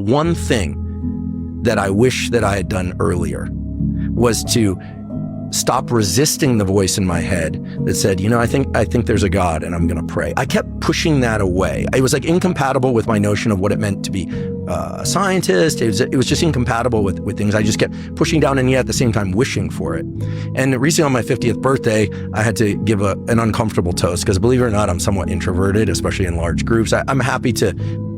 one thing that I wish that I had done earlier was to stop resisting the voice in my head that said, I think there's a God and I'm going to pray. I kept pushing that away. It was like incompatible with my notion of what it meant to be a scientist. It was just incompatible with things. I just kept pushing down, and yet at the same time wishing for it. And recently on my 50th birthday, I had to give an uncomfortable toast because, believe it or not, I'm somewhat introverted, especially in large groups. I'm happy to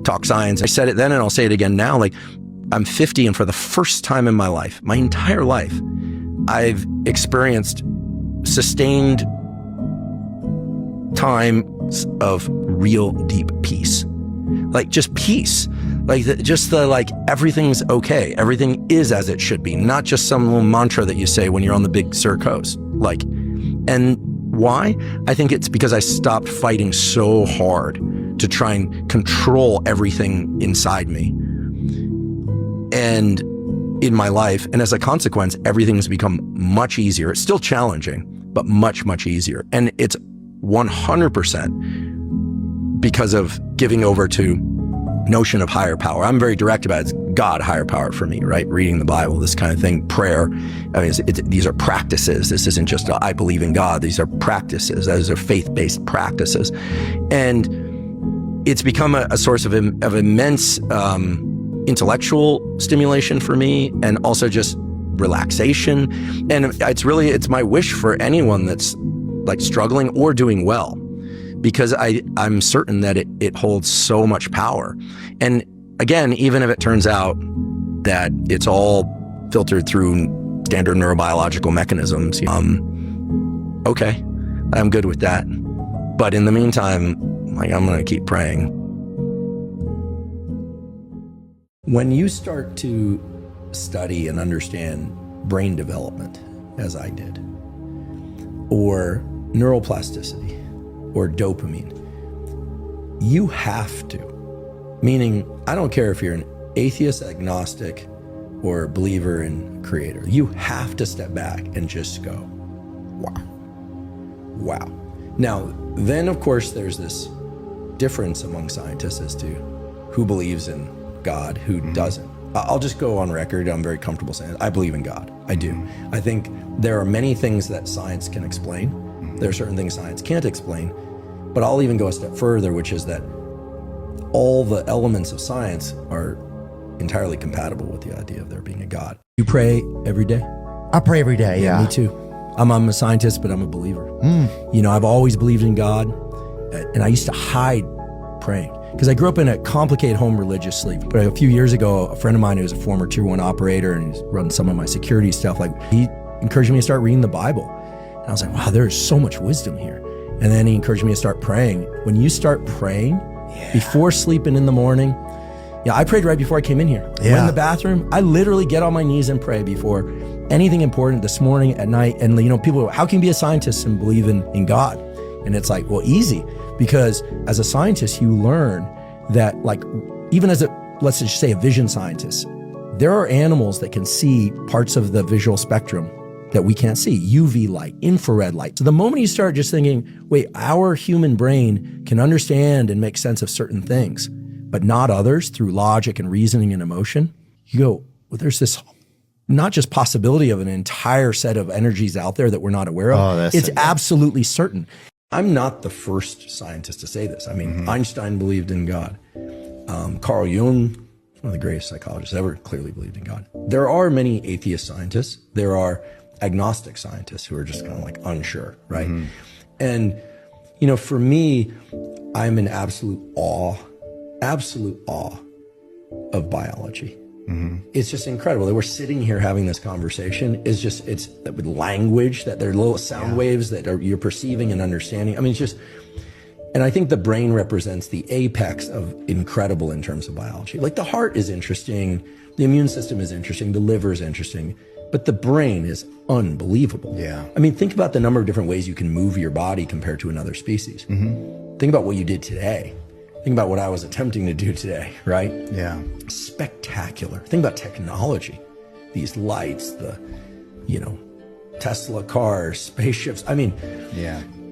talk science. I said it then and I'll say it again now. Like, I'm 50, and for the first time in my life, my entire life, I've experienced sustained times of real deep peace. Like, just peace. Like, everything's okay. Everything is as it should be. Not just some little mantra that you say when you're on the big Sur coast. And why? I think it's because I stopped fighting so hard to try and control everything inside me and in my life. And as a consequence, everything's become much easier. It's still challenging, but much, much easier. And it's 100% because of giving over to notion of higher power. I'm very direct about it. It's God, higher power for me, right? Reading the Bible, this kind of thing, prayer. I mean, these are practices. This isn't just I believe in God. These are practices. Those are faith-based practices. And it's become a source of immense intellectual stimulation for me, and also just relaxation. And it's my wish for anyone that's like struggling or doing well, because I'm certain that it holds so much power. And again, even if it turns out that it's all filtered through standard neurobiological mechanisms, okay, I'm good with that. But in the meantime, I'm going to keep praying. When you start to study and understand brain development, as I did, or neuroplasticity, or dopamine, you have to, meaning I don't care if you're an atheist, agnostic, or believer in creator, you have to step back and just go, wow. Now, then of course there's this difference among scientists as to who believes in God, who doesn't. I'll just go on record. I'm very comfortable saying I believe in God. I do. I think there are many things that science can explain. There are certain things science can't explain. But I'll even go a step further, which is that all the elements of science are entirely compatible with the idea of there being a God. You pray every day? I pray every day, yeah. Me too. I'm a scientist, but I'm a believer. I've always believed in God, and I used to hide praying, because I grew up in a complicated home religiously. But a few years ago, a friend of mine who was a former Tier 1 operator and he's run some of my security stuff, he encouraged me to start reading the Bible. And I was like, wow, there's so much wisdom here. And then he encouraged me to start praying. When you start praying, before sleeping in the morning, I prayed right before I came in here. I went in the bathroom, I literally get on my knees and pray before anything important this morning, at night. And people go, how can you be a scientist and believe in God? And it's like, well, easy. Because as a scientist, you learn that, even as let's just say a vision scientist, there are animals that can see parts of the visual spectrum that we can't see, UV light, infrared light. So the moment you start just thinking, wait, our human brain can understand and make sense of certain things, but not others through logic and reasoning and emotion, you go, well, there's this not just possibility of an entire set of energies out there that we're not aware of. It's absolutely certain. I'm not the first scientist to say this. I mean, Einstein believed in God. Carl Jung, one of the greatest psychologists ever, clearly believed in God. There are many atheist scientists. There are agnostic scientists who are just kind of unsure, right? And, for me, I'm in absolute awe of biology. It's just incredible that we're sitting here having this conversation. It's with language, that there are little sound waves that you're perceiving and understanding. I mean, and I think the brain represents the apex of incredible in terms of biology. Like, the heart is interesting, the immune system is interesting, the liver is interesting, but the brain is unbelievable. I mean, think about the number of different ways you can move your body compared to another species. Think about what you did today. Think about what I was attempting to do today, right? Spectacular. Think about technology. These lights, the, Tesla cars, spaceships. I mean,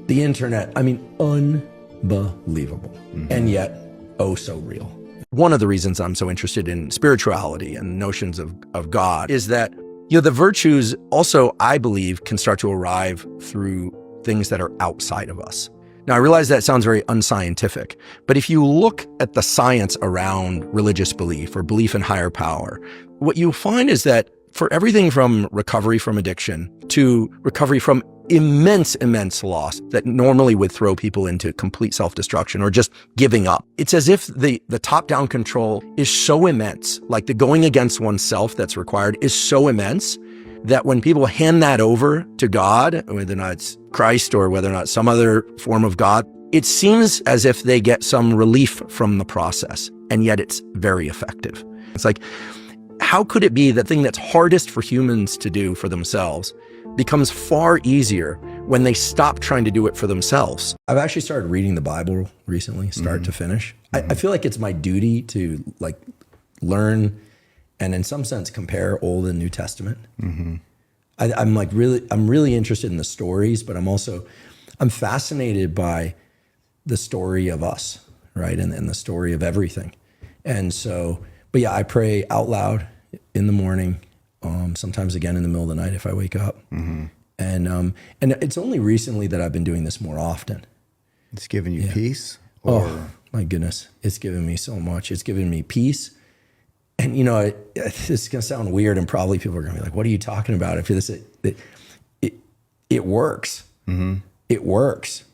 the internet. I mean, unbelievable. And yet, oh, so real. one of the reasons I'm so interested in spirituality and notions of God is that, the virtues also, I believe, can start to arrive through things that are outside of us. Now, I realize that sounds very unscientific, but if you look at the science around religious belief or belief in higher power, what you find is that for everything from recovery from addiction to recovery from immense loss that normally would throw people into complete self-destruction or just giving up, it's as if the top-down control is so immense, like the going against oneself that's required is so immense that when people hand that over to God, whether or not it's Christ or whether or not some other form of God, it seems as if they get some relief from the process, and yet it's very effective. It's like, how could it be the thing that's hardest for humans to do for themselves becomes far easier when they stop trying to do it for themselves? I've actually started reading the Bible recently, start to finish. I feel like it's my duty to learn and in some sense compare Old and New Testament. I'm really interested in the stories, but I'm fascinated by the story of us, right? And the story of everything. And so, but yeah, I pray out loud in the morning, sometimes again in the middle of the night if I wake up. And it's only recently that I've been doing this more often. It's given you peace? Oh, my goodness. It's given me so much. It's given me peace. And, this is going to sound weird and probably people are going to be like, what are you talking about? It works. It works.